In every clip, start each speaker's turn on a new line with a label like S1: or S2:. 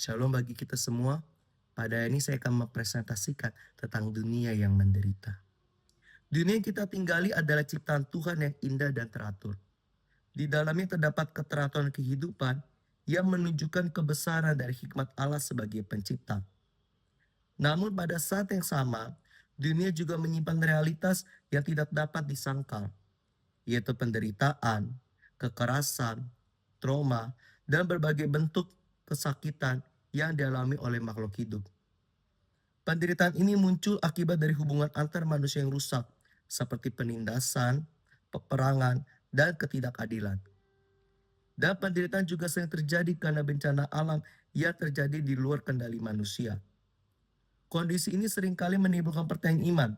S1: Shalom bagi kita semua. Pada ini saya akan mempresentasikan tentang dunia yang menderita. Dunia yang kita tinggali adalah ciptaan Tuhan yang indah dan teratur. Di dalamnya terdapat keteraturan kehidupan yang menunjukkan kebesaran dari hikmat Allah sebagai pencipta. Namun pada saat yang sama, dunia juga menyimpan realitas yang tidak dapat disangkal, yaitu penderitaan, kekerasan, trauma, dan berbagai bentuk kesakitan yang dialami oleh makhluk hidup. Penderitaan ini muncul akibat dari hubungan antar manusia yang rusak, seperti penindasan, peperangan, dan ketidakadilan. Dan penderitaan juga sering terjadi karena bencana alam yang terjadi di luar kendali manusia. Kondisi ini seringkali menimbulkan pertanyaan iman.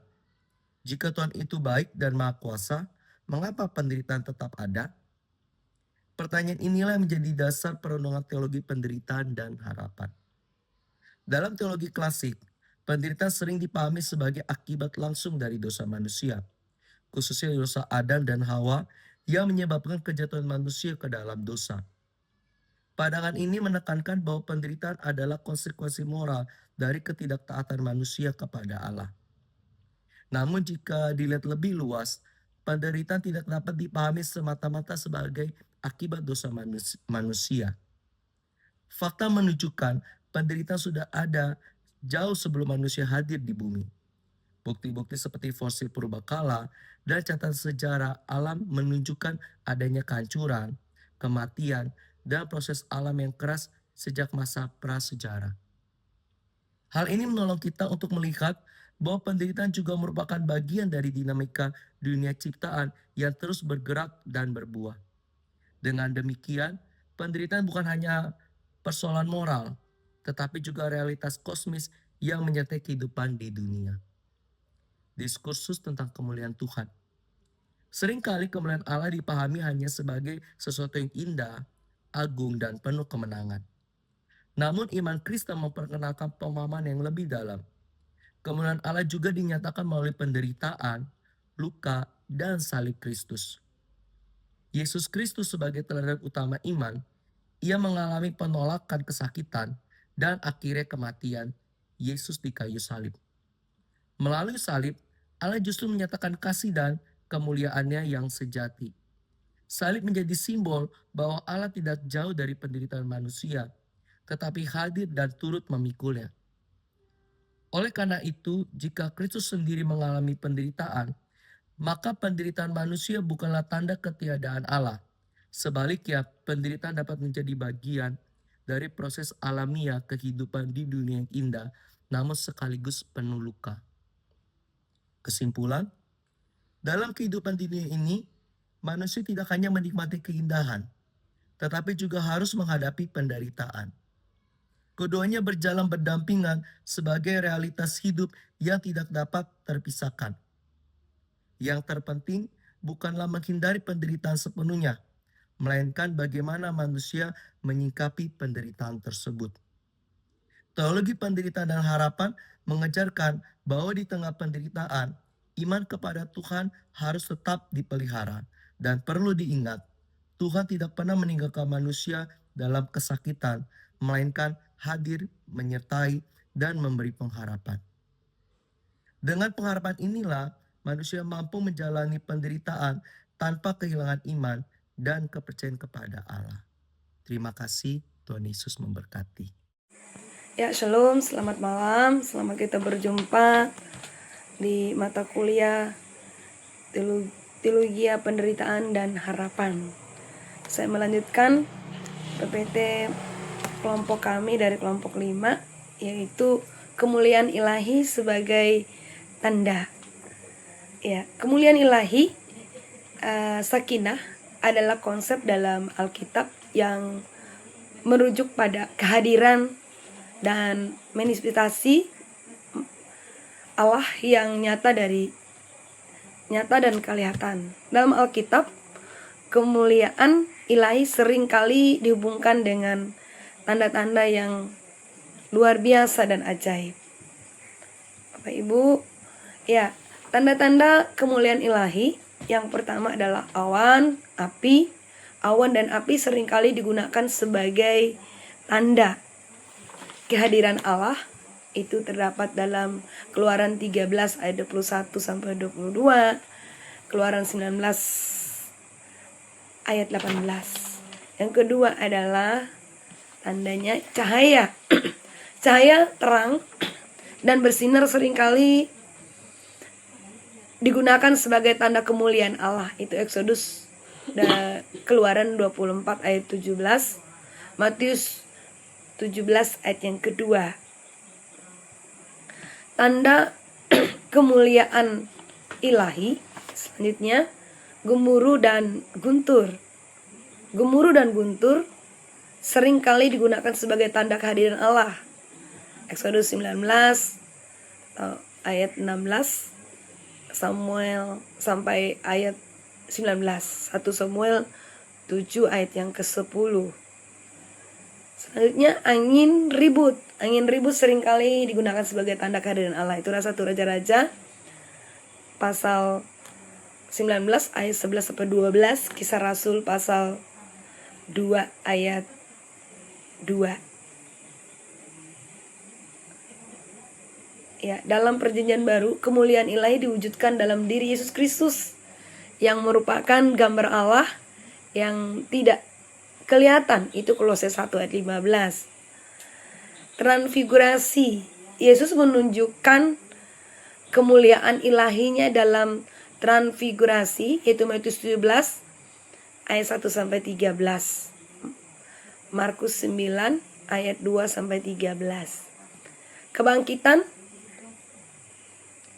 S1: Jika Tuhan itu baik dan maha kuasa, mengapa penderitaan tetap ada? Pertanyaan inilah yang menjadi dasar perenungan teologi penderitaan dan harapan. Dalam teologi klasik, penderitaan sering dipahami sebagai akibat langsung dari dosa manusia, khususnya dosa Adam dan Hawa yang menyebabkan kejatuhan manusia ke dalam dosa. Pandangan ini menekankan bahwa penderitaan adalah konsekuensi moral dari ketidaktaatan manusia kepada Allah. Namun jika dilihat lebih luas, penderitaan tidak dapat dipahami semata-mata sebagai akibat dosa manusia. Fakta menunjukkan penderitaan sudah ada jauh sebelum manusia hadir di bumi. Bukti-bukti seperti fosil purbakala dan catatan sejarah alam menunjukkan adanya kehancuran, kematian, dan proses alam yang keras sejak masa prasejarah. Hal ini menolong kita untuk melihat bahwa penderitaan juga merupakan bagian dari dinamika dunia ciptaan yang terus bergerak dan berbuah. Dengan demikian, penderitaan bukan hanya persoalan moral, tetapi juga realitas kosmis yang menyertai kehidupan di dunia. Diskursus tentang kemuliaan Tuhan. Seringkali kemuliaan Allah dipahami hanya sebagai sesuatu yang indah, agung, dan penuh kemenangan. Namun iman Kristen memperkenalkan pemahaman yang lebih dalam. Kemuliaan Allah juga dinyatakan melalui penderitaan, luka, dan salib Kristus. Yesus Kristus sebagai teladan utama iman, ia mengalami penolakan kesakitan dan akhirnya kematian Yesus di kayu salib. Melalui salib, Allah justru menyatakan kasih dan kemuliaannya yang sejati. Salib menjadi simbol bahwa Allah tidak jauh dari penderitaan manusia, tetapi hadir dan turut memikulnya. Oleh karena itu, jika Kristus sendiri mengalami penderitaan, maka penderitaan manusia bukanlah tanda ketiadaan Allah. Sebaliknya, penderitaan dapat menjadi bagian dari proses alamiah kehidupan di dunia yang indah, namun sekaligus penuh luka. Kesimpulan, dalam kehidupan dunia ini, manusia tidak hanya menikmati keindahan, tetapi juga harus menghadapi penderitaan. Keduanya berjalan berdampingan sebagai realitas hidup yang tidak dapat terpisahkan. Yang terpenting bukanlah menghindari penderitaan sepenuhnya, melainkan bagaimana manusia menyikapi penderitaan tersebut. Teologi penderitaan dan harapan mengajarkan bahwa di tengah penderitaan, iman kepada Tuhan harus tetap dipelihara. Dan perlu diingat, Tuhan tidak pernah meninggalkan manusia dalam kesakitan, melainkan hadir, menyertai, dan memberi pengharapan. Dengan pengharapan inilah, manusia mampu menjalani penderitaan tanpa kehilangan iman dan kepercayaan kepada Allah. Terima kasih, Tuhan Yesus memberkati.
S2: Ya, shalom, selamat malam. Selamat kita berjumpa di mata kuliah Teologi Penderitaan dan Harapan. Saya melanjutkan PPT kelompok kami dari kelompok 5, yaitu kemuliaan ilahi sebagai tanda. Ya, kemuliaan ilahi, sakinah, adalah konsep dalam Alkitab yang merujuk pada kehadiran dan manifestasi Allah yang nyata dan kelihatan. Dalam Alkitab, kemuliaan ilahi seringkali dihubungkan dengan tanda-tanda yang luar biasa dan ajaib. Bapak Ibu, ya, tanda-tanda kemuliaan ilahi yang pertama adalah awan, api. Awan dan api seringkali digunakan sebagai tanda. kehadiran Allah itu terdapat dalam Keluaran 13 ayat 21 sampai 22, Keluaran 19 ayat 18. Yang kedua adalah tandanya cahaya. Cahaya terang dan bersinar seringkali digunakan sebagai tanda kemuliaan Allah. Itu Exodus dan Keluaran 24 ayat 17, Matius 17 ayat yang kedua. Tanda kemuliaan ilahi selanjutnya gemuruh dan guntur. Gemuruh dan guntur seringkali digunakan sebagai tanda kehadiran Allah. Exodus 19 ayat 16, Samuel sampai ayat 19, 1 Samuel 7 ayat yang ke-10. Selanjutnya angin ribut. Angin ribut seringkali digunakan sebagai tanda kehadiran Allah. Itu 1 Raja-Raja pasal 19 ayat 11 sampai 12, Kisah Rasul pasal 2 ayat 2. Ya, dalam Perjanjian Baru, kemuliaan ilahi diwujudkan dalam diri Yesus Kristus yang merupakan gambar Allah yang tidak kelihatan. Itu Kolose 1 ayat 15. Transfigurasi. Yesus menunjukkan kemuliaan ilahinya dalam transfigurasi, yaitu Matius 17 ayat 1 sampai 13. Markus 9 ayat 2 sampai 13.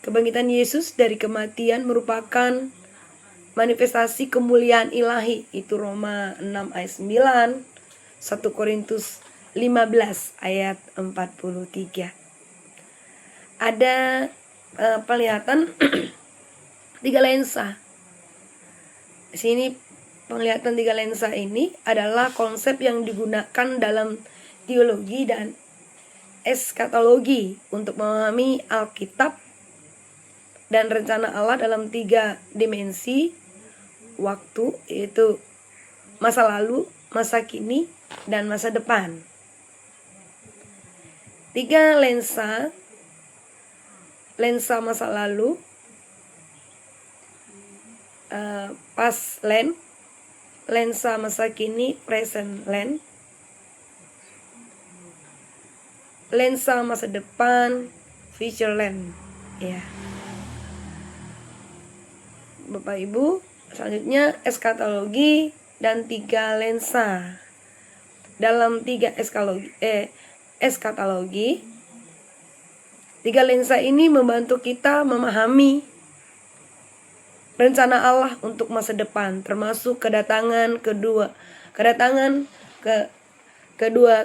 S2: Kebangkitan Yesus dari kematian merupakan manifestasi kemuliaan ilahi. Itu Roma 6 ayat 9, 1 Korintus 15 ayat 43. Ada penglihatan 3 lensa. Di sini penglihatan 3 lensa ini adalah konsep yang digunakan dalam teologi dan eskatologi untuk memahami Alkitab dan rencana Allah dalam 3 dimensi waktu, yaitu masa lalu, masa kini, dan masa depan. 3 lensa masa lalu, past lens, lensa masa kini, present lens, lensa masa depan, future lens. Ya. Bapak Ibu, selanjutnya eskatologi dan 3 lensa. Dalam 3 eskatologi, 3 lensa ini membantu kita memahami rencana Allah untuk masa depan, termasuk kedatangan kedua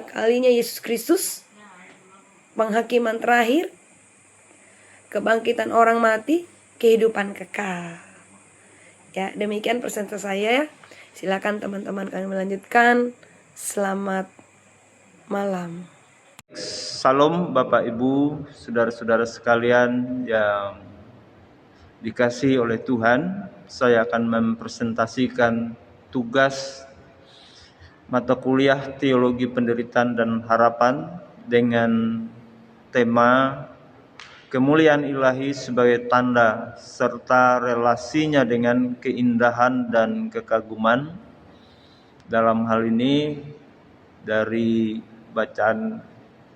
S2: kalinya Yesus Kristus, penghakiman terakhir, kebangkitan orang mati, kehidupan kekal. Ya, demikian presentasi saya. Silakan teman-teman kami melanjutkan. Selamat malam.
S3: Salam Bapak Ibu, saudara-saudara sekalian yang dikasihi oleh Tuhan. Saya akan mempresentasikan tugas mata kuliah Teologi Penderitaan dan Harapan dengan tema kemuliaan ilahi sebagai tanda serta relasinya dengan keindahan dan kekaguman. Dalam hal ini dari bacaan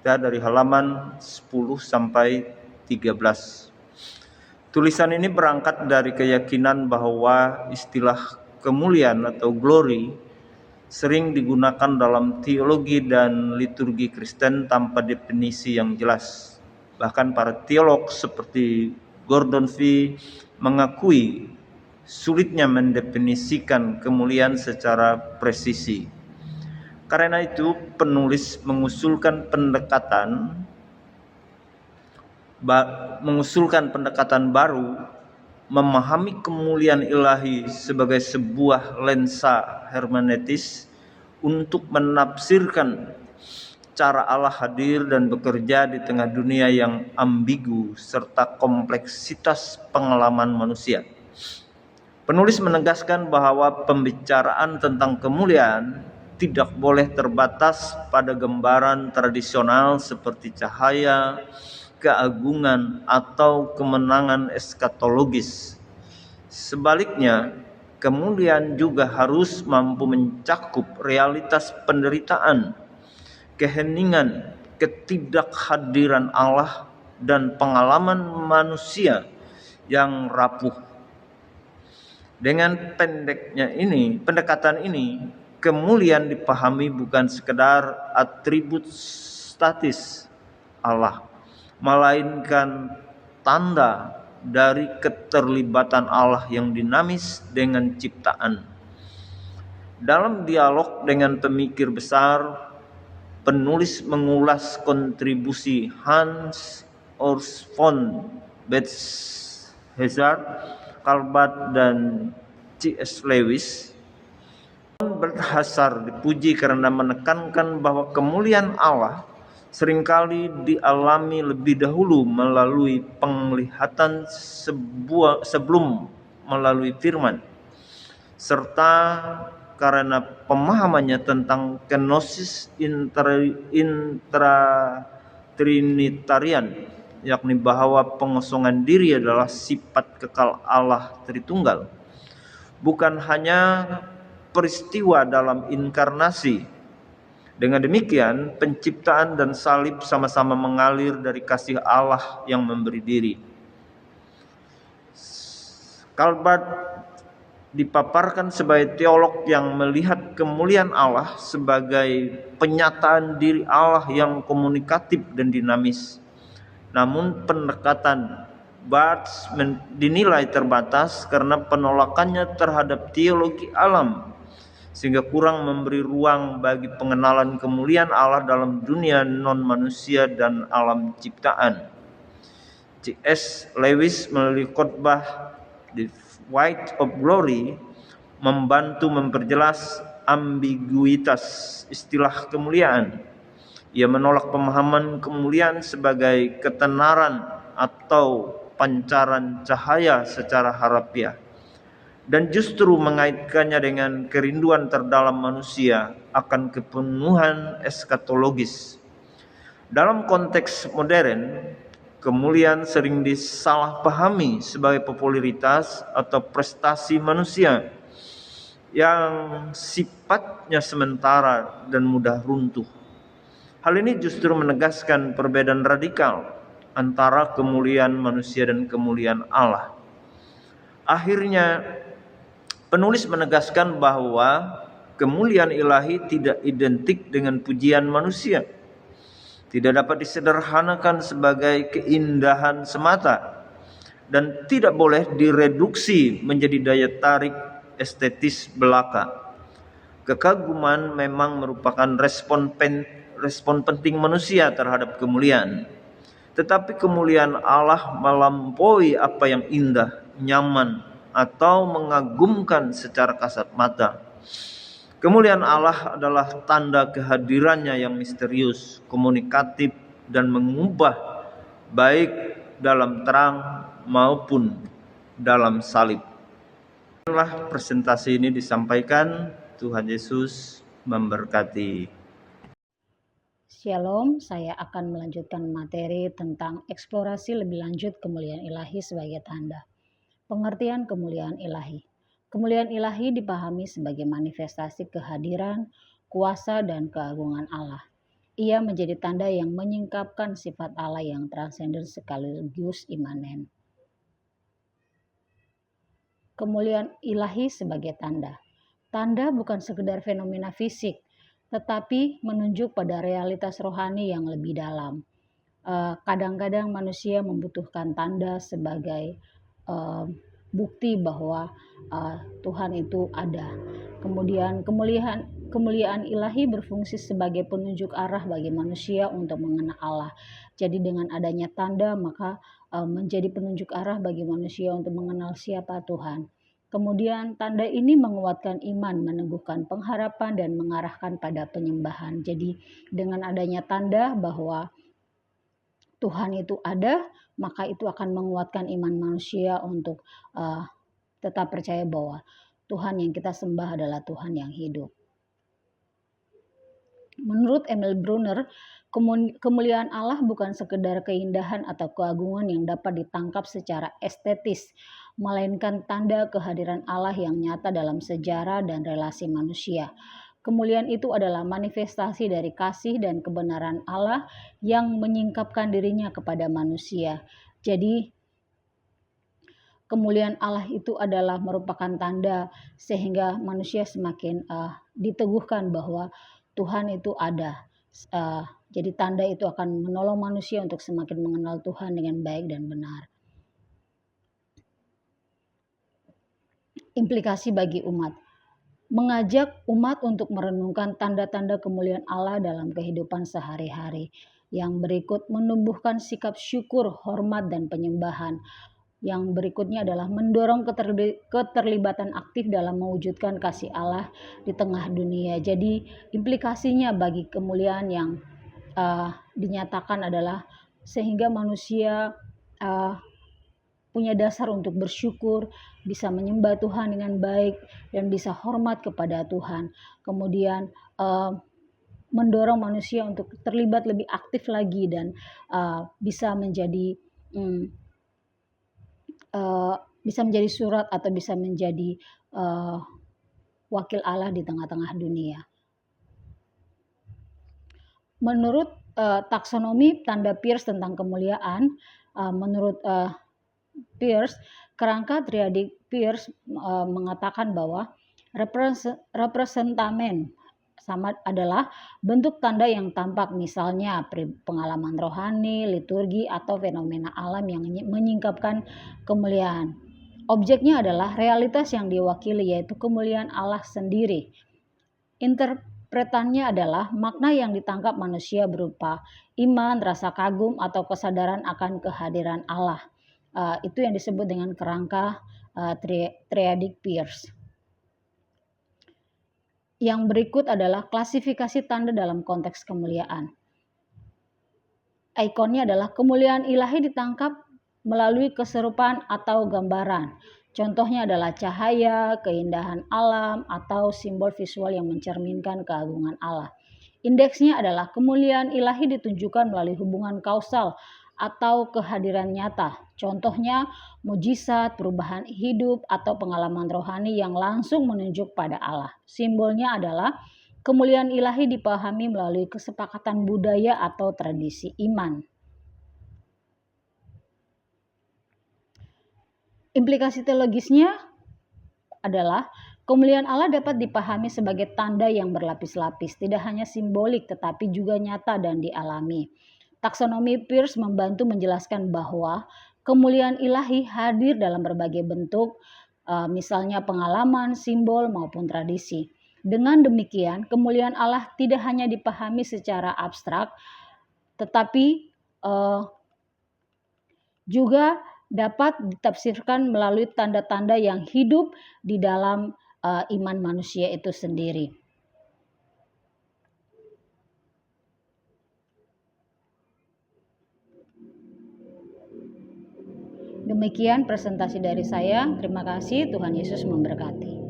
S3: dari halaman 10 sampai 13. Tulisan ini berangkat dari keyakinan bahwa istilah kemuliaan atau glory sering digunakan dalam teologi dan liturgi Kristen tanpa definisi yang jelas. Bahkan para teolog seperti Gordon Fee mengakui sulitnya mendefinisikan kemuliaan secara presisi. Karena itu, penulis mengusulkan pendekatan baru memahami kemuliaan ilahi sebagai sebuah lensa hermeneutis untuk menafsirkan cara Allah hadir dan bekerja di tengah dunia yang ambigu serta kompleksitas pengalaman manusia. Penulis menegaskan bahwa pembicaraan tentang kemuliaan tidak boleh terbatas pada gambaran tradisional seperti cahaya, keagungan, atau kemenangan eskatologis. Sebaliknya, kemuliaan juga harus mampu mencakup realitas penderitaan, keheningan, ketidakhadiran Allah, dan pengalaman manusia yang rapuh. Dengan pendekatan ini, kemuliaan dipahami bukan sekedar atribut statis Allah, melainkan tanda dari keterlibatan Allah yang dinamis dengan ciptaan. Dalam dialog dengan pemikir besar, penulis mengulas kontribusi Hans Urs von Balthasar, Calvert, dan C.S. Lewis. Balthasar dipuji karena menekankan bahwa kemuliaan Allah seringkali dialami lebih dahulu melalui penglihatan sebelum melalui firman, serta karena pemahamannya tentang kenosis intra-trinitarian, yakni bahwa pengosongan diri adalah sifat kekal Allah Tritunggal, bukan hanya peristiwa dalam inkarnasi. Dengan demikian, penciptaan dan salib sama-sama mengalir dari kasih Allah yang memberi diri. Calvert dipaparkan sebagai teolog yang melihat kemuliaan Allah sebagai penyataan diri Allah yang komunikatif dan dinamis. Namun pendekatan Barth dinilai terbatas karena penolakannya terhadap teologi alam, sehingga kurang memberi ruang bagi pengenalan kemuliaan Allah dalam dunia non-manusia dan alam ciptaan. C.S. Lewis melalui khotbah The Weight of Glory membantu memperjelas ambiguitas istilah kemuliaan. Ia menolak pemahaman kemuliaan sebagai ketenaran atau pancaran cahaya secara harafiah, dan justru mengaitkannya dengan kerinduan terdalam manusia akan kepenuhan eskatologis. Dalam konteks modern, kemuliaan sering disalahpahami sebagai popularitas atau prestasi manusia yang sifatnya sementara dan mudah runtuh. Hal ini justru menegaskan perbedaan radikal antara kemuliaan manusia dan kemuliaan Allah. Akhirnya, penulis menegaskan bahwa kemuliaan ilahi tidak identik dengan pujian manusia, tidak dapat disederhanakan sebagai keindahan semata, dan tidak boleh direduksi menjadi daya tarik estetis belaka. Kekaguman memang merupakan respon penting manusia terhadap kemuliaan, tetapi kemuliaan Allah melampaui apa yang indah, nyaman, atau mengagumkan secara kasat mata. Kemuliaan Allah adalah tanda kehadirannya yang misterius, komunikatif, dan mengubah baik dalam terang maupun dalam salib. Setelah presentasi ini disampaikan, Tuhan Yesus memberkati.
S4: Shalom, saya akan melanjutkan materi tentang eksplorasi lebih lanjut kemuliaan ilahi sebagai tanda. Pengertian kemuliaan ilahi. Kemuliaan ilahi dipahami sebagai manifestasi kehadiran, kuasa, dan keagungan Allah. Ia menjadi tanda yang menyingkapkan sifat Allah yang transenden sekaligus imanen. Kemuliaan ilahi sebagai tanda. Tanda bukan sekedar fenomena fisik, tetapi menunjuk pada realitas rohani yang lebih dalam. Kadang-kadang manusia membutuhkan tanda sebagai bukti bahwa Tuhan itu ada. Kemudian kemuliaan ilahi berfungsi sebagai penunjuk arah bagi manusia untuk mengenal Allah. Jadi dengan adanya tanda maka menjadi penunjuk arah bagi manusia untuk mengenal siapa Tuhan. Kemudian tanda ini menguatkan iman, meneguhkan pengharapan, dan mengarahkan pada penyembahan. Jadi dengan adanya tanda bahwa Tuhan itu ada, maka itu akan menguatkan iman manusia untuk tetap percaya bahwa Tuhan yang kita sembah adalah Tuhan yang hidup. Menurut Emil Brunner, kemuliaan Allah bukan sekedar keindahan atau keagungan yang dapat ditangkap secara estetis, melainkan tanda kehadiran Allah yang nyata dalam sejarah dan relasi manusia. Kemuliaan itu adalah manifestasi dari kasih dan kebenaran Allah yang menyingkapkan dirinya kepada manusia. Jadi, kemuliaan Allah itu adalah merupakan tanda sehingga manusia semakin diteguhkan bahwa Tuhan itu ada. Jadi tanda itu akan menolong manusia untuk semakin mengenal Tuhan dengan baik dan benar. Implikasi bagi umat. Mengajak umat untuk merenungkan tanda-tanda kemuliaan Allah dalam kehidupan sehari-hari. Yang berikut menumbuhkan sikap syukur, hormat, dan penyembahan. Yang berikutnya adalah mendorong keterlibatan aktif dalam mewujudkan kasih Allah di tengah dunia. Jadi implikasinya bagi kemuliaan yang dinyatakan adalah sehingga manusia punya dasar untuk bersyukur, bisa menyembah Tuhan dengan baik, dan bisa hormat kepada Tuhan. Kemudian mendorong manusia untuk terlibat lebih aktif lagi dan bisa menjadi surat atau bisa menjadi wakil Allah di tengah-tengah dunia. Menurut taksonomi tanda Peirce tentang kemuliaan, menurut Peirce, kerangka triadik Peirce mengatakan bahwa representamen sama adalah bentuk tanda yang tampak, misalnya pengalaman rohani, liturgi, atau fenomena alam yang menyingkapkan kemuliaan. Objeknya adalah realitas yang diwakili, yaitu kemuliaan Allah sendiri. Interpretannya adalah makna yang ditangkap manusia berupa iman, rasa kagum, atau kesadaran akan kehadiran Allah. Itu yang disebut dengan kerangka triadik Peirce. Yang berikut adalah klasifikasi tanda dalam konteks kemuliaan. Ikonnya adalah kemuliaan ilahi ditangkap melalui keserupaan atau gambaran. Contohnya adalah cahaya, keindahan alam, atau simbol visual yang mencerminkan keagungan Allah. Indeksnya adalah kemuliaan ilahi ditunjukkan melalui hubungan kausal atau kehadiran nyata. Contohnya mujizat, perubahan hidup, atau pengalaman rohani yang langsung menunjuk pada Allah. Simbolnya adalah kemuliaan ilahi dipahami melalui kesepakatan budaya atau tradisi iman. Implikasi teologisnya adalah kemuliaan Allah dapat dipahami sebagai tanda yang berlapis-lapis, tidak hanya simbolik tetapi juga nyata dan dialami. Taksonomi Peirce membantu menjelaskan bahwa kemuliaan ilahi hadir dalam berbagai bentuk, misalnya pengalaman, simbol, maupun tradisi. Dengan demikian, kemuliaan Allah tidak hanya dipahami secara abstrak, tetapi juga dapat ditafsirkan melalui tanda-tanda yang hidup di dalam iman manusia itu sendiri. Demikian presentasi dari saya. Terima kasih. Tuhan Yesus memberkati.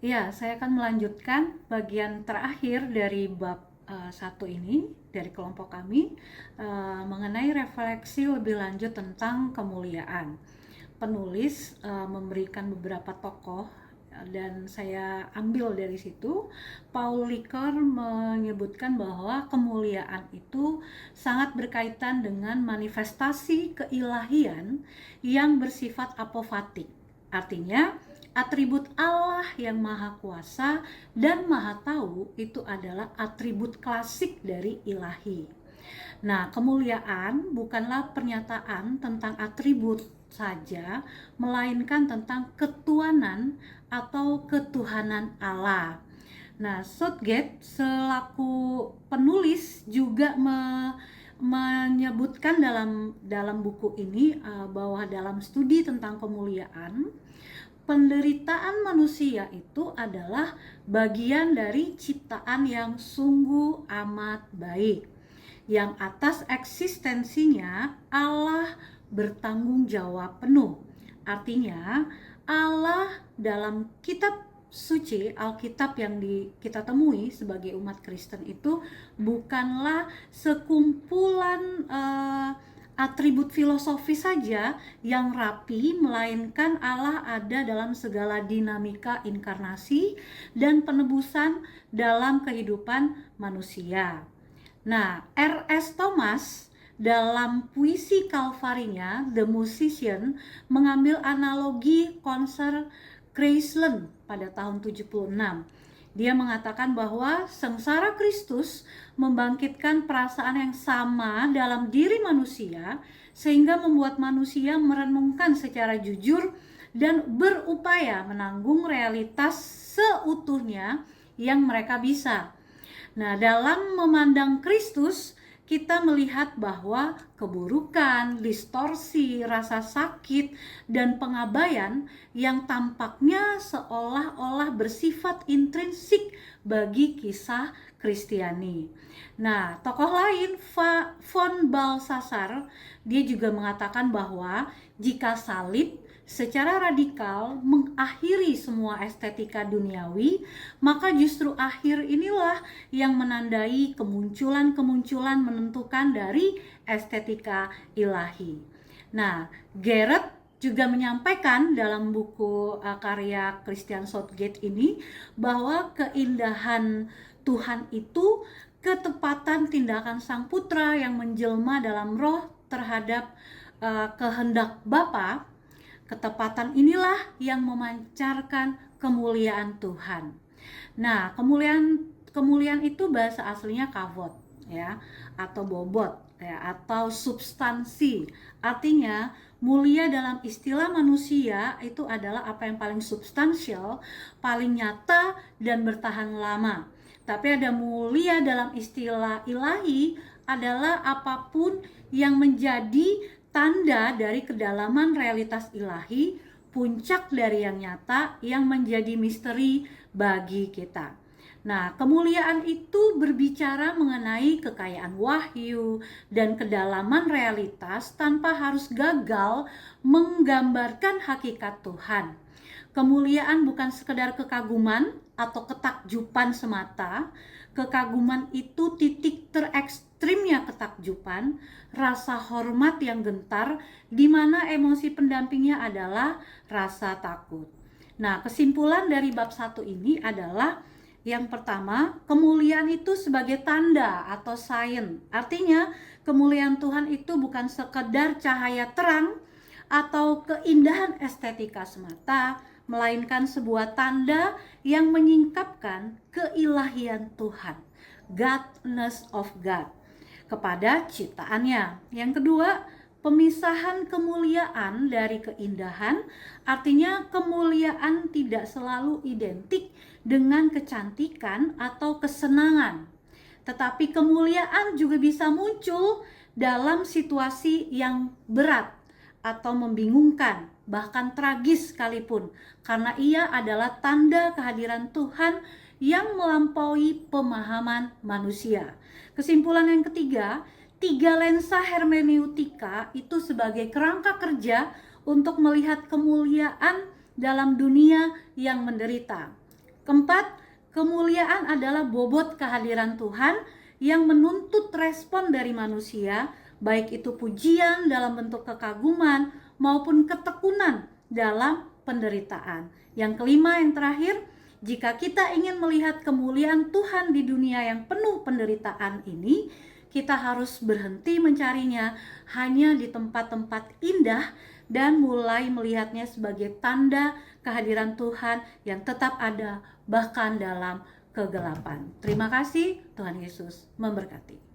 S5: Ya, saya akan melanjutkan bagian terakhir dari bab 1 ini dari kelompok kami mengenai refleksi lebih lanjut tentang kemuliaan. Penulis memberikan beberapa tokoh dan saya ambil dari situ. Paul Ricoeur menyebutkan bahwa kemuliaan itu sangat berkaitan dengan manifestasi keilahian yang bersifat apofatik. Artinya atribut Allah yang maha kuasa dan maha tahu itu adalah atribut klasik dari ilahi. Nah, kemuliaan bukanlah pernyataan tentang atribut saja, melainkan tentang ketuanan atau ketuhanan Allah. Nah, Southgate selaku penulis juga menyebutkan dalam buku ini bahwa dalam studi tentang kemuliaan, penderitaan manusia itu adalah bagian dari ciptaan yang sungguh amat baik, yang atas eksistensinya Allah bertanggung jawab penuh. Artinya Allah dalam kitab suci, Alkitab yang kita temui sebagai umat Kristen itu bukanlah sekumpulan atribut filosofi saja yang rapi, melainkan Allah ada dalam segala dinamika inkarnasi dan penebusan dalam kehidupan manusia. Nah, R.S. Thomas dalam puisi Kalvarinya, The Musician, mengambil analogi konser Graceland pada tahun 76. Dia mengatakan bahwa sengsara Kristus membangkitkan perasaan yang sama dalam diri manusia, sehingga membuat manusia merenungkan secara jujur dan berupaya menanggung realitas seutuhnya yang mereka bisa. Nah, dalam memandang Kristus, kita melihat bahwa keburukan, distorsi, rasa sakit, dan pengabaian yang tampaknya seolah-olah bersifat intrinsik bagi kisah Kristiani. Nah, tokoh lain, von Balthasar, dia juga mengatakan bahwa jika salib secara radikal mengakhiri semua estetika duniawi, maka justru akhir inilah yang menandai kemunculan menentukan dari estetika ilahi. Nah, Garrett juga menyampaikan dalam buku karya Christian Southgate ini bahwa keindahan Tuhan itu ketepatan tindakan Sang Putra yang menjelma dalam roh terhadap kehendak Bapa. Ketepatan inilah yang memancarkan kemuliaan Tuhan. Nah, kemuliaan itu bahasa aslinya kavod, ya, atau bobot, ya, atau substansi. Artinya mulia dalam istilah manusia itu adalah apa yang paling substansial, paling nyata dan bertahan lama. Tapi ada mulia dalam istilah ilahi adalah apapun yang menjadi tanda dari kedalaman realitas ilahi, puncak dari yang nyata yang menjadi misteri bagi kita. Nah, kemuliaan itu berbicara mengenai kekayaan wahyu dan kedalaman realitas tanpa harus gagal menggambarkan hakikat Tuhan. Kemuliaan bukan sekedar kekaguman atau ketakjuban semata. Kekaguman itu titik terekstrimnya ketakjuban, rasa hormat yang gentar, di mana emosi pendampingnya adalah rasa takut. Nah, kesimpulan dari bab 1 ini adalah yang pertama, kemuliaan itu sebagai tanda atau sign. Artinya, kemuliaan Tuhan itu bukan sekedar cahaya terang atau keindahan estetika semata, melainkan sebuah tanda yang menyingkapkan keilahian Tuhan, Godness of God, kepada ciptaannya. Yang kedua, pemisahan kemuliaan dari keindahan, artinya kemuliaan tidak selalu identik dengan kecantikan atau kesenangan. Tetapi kemuliaan juga bisa muncul dalam situasi yang berat atau membingungkan, bahkan tragis sekalipun, karena ia adalah tanda kehadiran Tuhan yang melampaui pemahaman manusia. Kesimpulan yang ketiga, 3 lensa hermeneutika itu sebagai kerangka kerja untuk melihat kemuliaan dalam dunia yang menderita. Keempat, kemuliaan adalah bobot kehadiran Tuhan yang menuntut respon dari manusia, baik itu pujian dalam bentuk kekaguman maupun ketekunan dalam penderitaan. Yang kelima, yang terakhir, jika kita ingin melihat kemuliaan Tuhan di dunia yang penuh penderitaan ini, kita harus berhenti mencarinya hanya di tempat-tempat indah dan mulai melihatnya sebagai tanda kehadiran Tuhan yang tetap ada bahkan dalam kegelapan. Terima kasih, Tuhan Yesus memberkati.